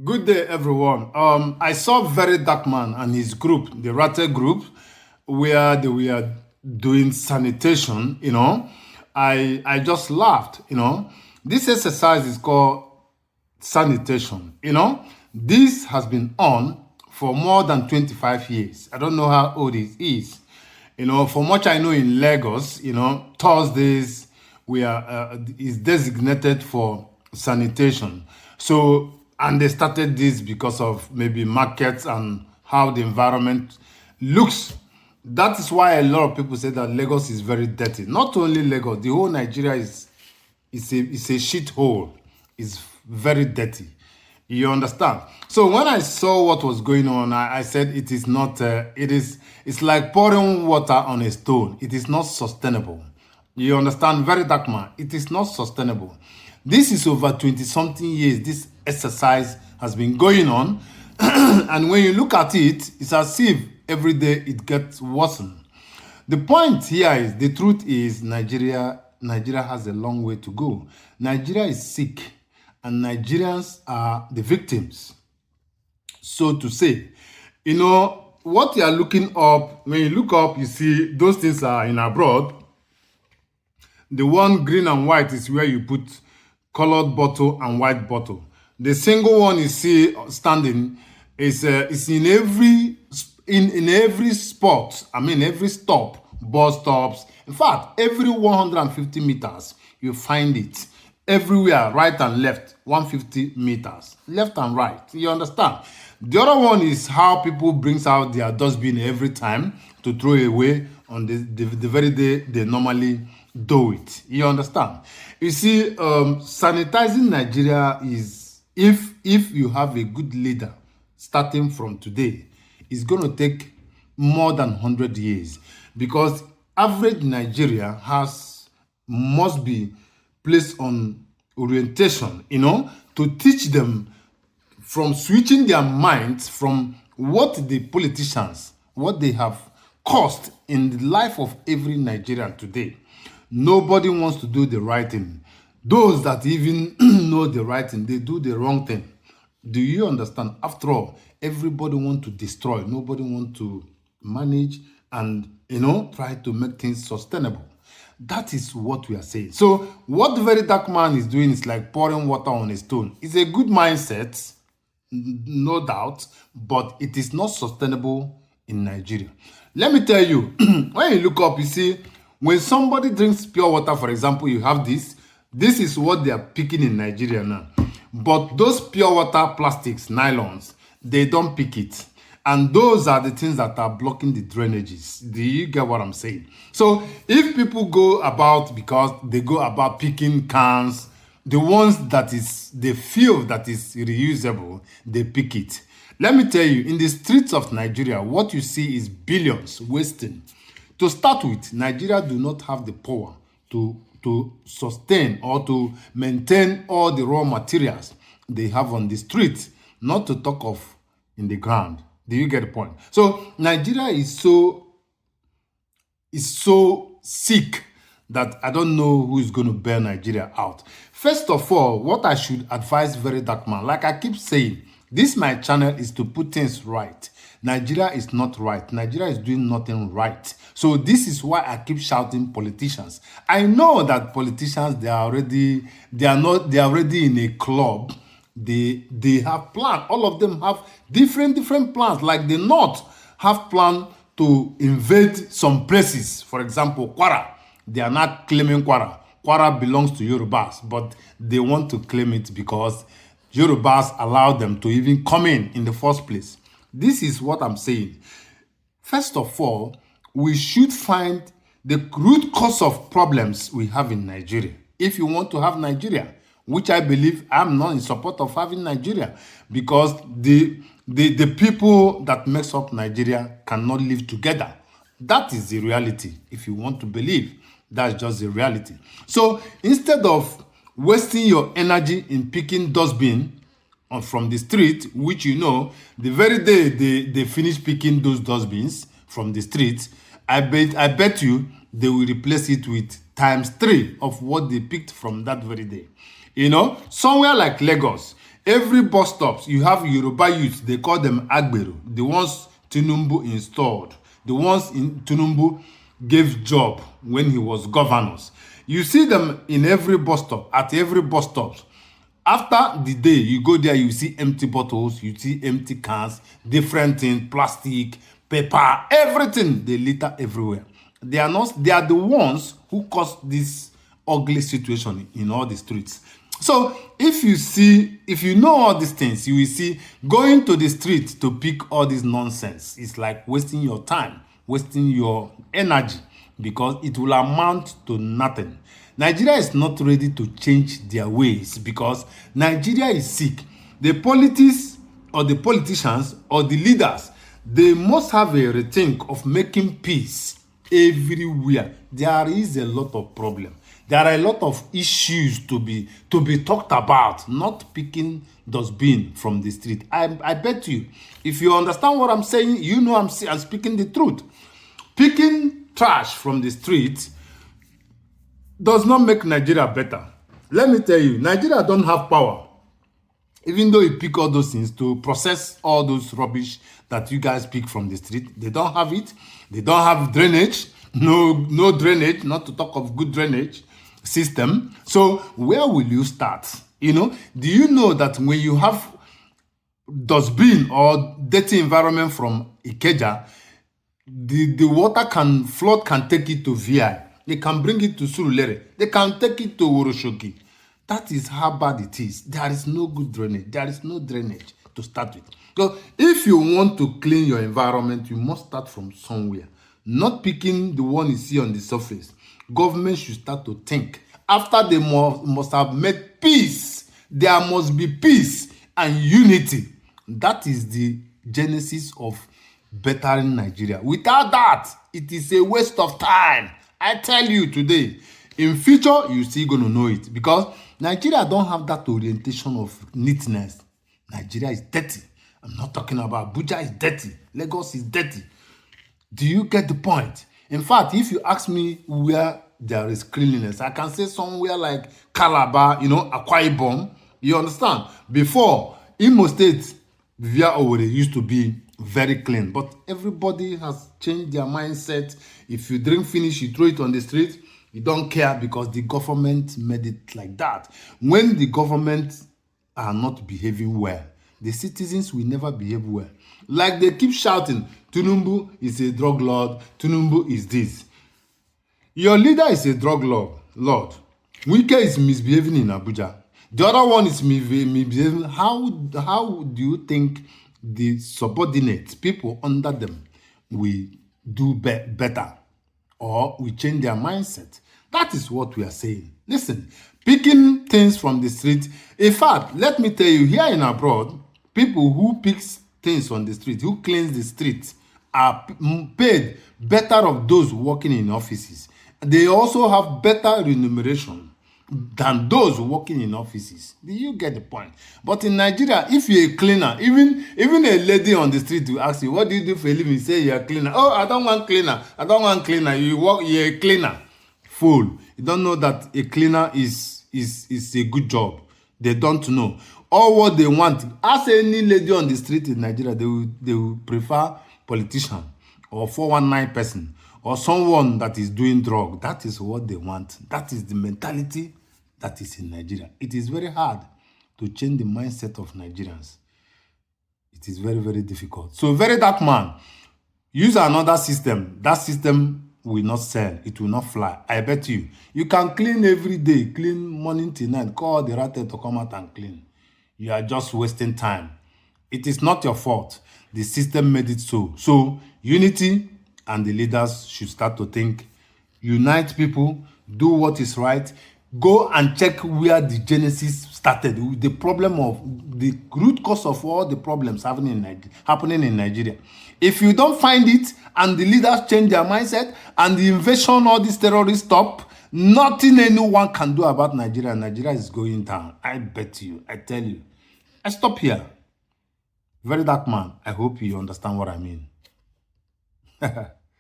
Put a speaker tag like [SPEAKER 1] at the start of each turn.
[SPEAKER 1] Good day, everyone. I saw Very Dark Man and his group, the Ratte group, where they were doing sanitation. I just laughed. This exercise is called sanitation. This has been on for more than 25 years. I don't know how old it is. For much I know, in Lagos, Thursdays we are is designated for sanitation. So, and they started this because of maybe markets and how the environment looks. That is why a lot of people say that Lagos is very dirty. Not only Lagos, the whole Nigeria is a shit hole. It's very dirty. You understand? So when I saw what was going on, I said it is not. It's like pouring water on a stone. It is not sustainable. You understand? Very dark man. It is not sustainable. This is over 20 something years. This exercise has been going on, and when you look at it, it's as if every day it gets worsened. The point here is the truth is Nigeria has a long way to go. Nigeria is sick and Nigerians are the victims, so to say. What you are looking up, when you look up, you see those things are in abroad. The one green and white is where you put colored bottle and white bottle. The single one you see standing is in every spot. I mean every stop, bus stops. In fact, every 150 meters you find it. Everywhere, right and left, 150 meters, left and right. You understand? The other one is how people brings out their dustbin every time to throw away on the very day they normally do it. You understand? You see, sanitizing Nigeria is, if you have a good leader starting from today, it's going to take more than 100 years, because average Nigeria must be placed on orientation, to teach them, from switching their minds from what the politicians, what they have caused in the life of every Nigerian today. Nobody wants to do the right thing. Those that even know the right thing, they do the wrong thing. Do you understand? After all, everybody wants to destroy. Nobody wants to manage and, try to make things sustainable. That is what we are saying. So what the Very Dark Man is doing is like pouring water on a stone. It's a good mindset, no doubt, but it is not sustainable in Nigeria. Let me tell you, when you look up, you see, when somebody drinks pure water, for example, you have this. This is what they are picking in Nigeria now. But those pure water plastics, nylons, they don't pick it. And those are the things that are blocking the drainages. Do you get what I'm saying? So if people go about, because they go about picking cans, the ones that they feel that is reusable, they pick it. Let me tell you, in the streets of Nigeria, what you see is billions wasting. To start with, Nigeria do not have the power to sustain or to maintain all the raw materials they have on the street, not to talk of in the ground. Do you get the point? So Nigeria is so sick that I don't know who is going to bail Nigeria out. First of all, what I should advise Very Dark Man, like I keep saying, this my channel is to put things right. Nigeria is not right. Nigeria is doing nothing right. So this is why I keep shouting politicians. I know that politicians, they are already in a club. They have plans. All of them have different plans. Like the North have plan to invade some places. For example, Kwara. They are not claiming Kwara. Kwara belongs to Yorubas, but they want to claim it because Yorubas allow them to even come in the first place. This is what I'm saying. First of all, we should find the root cause of problems we have in Nigeria. If you want to have Nigeria, which I believe I'm not in support of having Nigeria, because the people that makes up Nigeria cannot live together. That is the reality. If you want to believe, that's just the reality. So instead of wasting your energy in picking dustbin from the street, which the very day they finish picking those dustbins from the street, I bet you they will replace it with times 3 of what they picked from that very day. Somewhere like Lagos, Every bus stops, you have Yoruba youth, they call them Agbero, the ones Tinubu installed, the ones in Tinubu gave job when he was governors. You see them in every bus stop, at every bus stop. After the day, you go there, you see empty bottles, you see empty cans, different things, plastic, paper, everything, they litter everywhere. They are the ones who caused this ugly situation in all the streets. So if you know all these things, you will see going to the street to pick all this nonsense is like wasting your time, wasting your energy, because it will amount to nothing. Nigeria is not ready to change their ways because Nigeria is sick. The politics or the politicians or the leaders, they must have a rethink of making peace everywhere. There is a lot of problem. There are a lot of issues to be talked about, not picking dustbin from the street. I bet you, if you understand what I'm saying, you know I'm speaking the truth. Picking trash from the street does not make Nigeria better. Let me tell you, Nigeria don't have power. Even though you pick all those things to process all those rubbish that you guys pick from the street, they don't have it. They don't have drainage, no drainage, not to talk of good drainage system. So where will you start? Do you know that when you have dustbin or dirty environment from Ikeja, the water flood can take it to VI. They can bring it to Surulere. They can take it to Oroshoki. That is how bad it is. There is no good drainage. There is no drainage to start with. So if you want to clean your environment, you must start from somewhere. Not picking the one you see on the surface. Government should start to think. After they must have made peace, there must be peace and unity. That is the genesis of bettering Nigeria. Without that, it is a waste of time. I tell you today, in future, you're still going to know it because Nigeria don't have that orientation of neatness. Nigeria is dirty. I'm not talking about Abuja is dirty. Lagos is dirty. Do you get the point? In fact, if you ask me where there is cleanliness, I can say somewhere like Calabar, Akwa Ibom. You understand? Before, Imo State, via Owerri used to be very clean, but everybody has changed their mindset. If you drink finish, you throw it on the street. You don't care because the government made it like that. When the government are not behaving well, the citizens will never behave well. Like they keep shouting, Tinubu is a drug lord, Tinubu is this. Your leader is a drug lord. Wike is misbehaving in Abuja. The other one is misbehaving. How do you think the subordinate people under them will do better or will change their mindset? That is what we are saying. Listen, picking things from the street. In fact, let me tell you, here in abroad, people who pick things on the street, who cleans the streets, are paid better of those working in offices. They also have better remuneration than those working in offices. Do you get the point? But in Nigeria, if you're a cleaner, even a lady on the street will ask you, what do you do for a living? You say you're a cleaner. Oh, I don't want cleaner. I don't want cleaner. You're a cleaner. Fool. You don't know that a cleaner is a good job. They don't know. All what they want. Ask any lady on the street in Nigeria, they will prefer politician or 419 person or someone that is doing drug. That is what they want. That is the mentality that is in Nigeria. It is very hard to change the mindset of Nigerians. It is very, very difficult. So, very dark man, use another system. That system will not sell. It will not fly. I bet you. You can clean every day. Clean morning till night. Call the rat to come out and clean. You are just wasting time. It is not your fault. The system made it so. So, unity and the leaders should start to think. Unite people. Do what is right. Go and check where the genesis started. The problem of the root cause of all the problems happening in Nigeria. If you don't find it and the leaders change their mindset and the invasion, all these terrorists stop, nothing anyone can do about Nigeria. Nigeria is going down. I bet you. I tell you. I stop here. Very dark man. I hope you understand what I mean.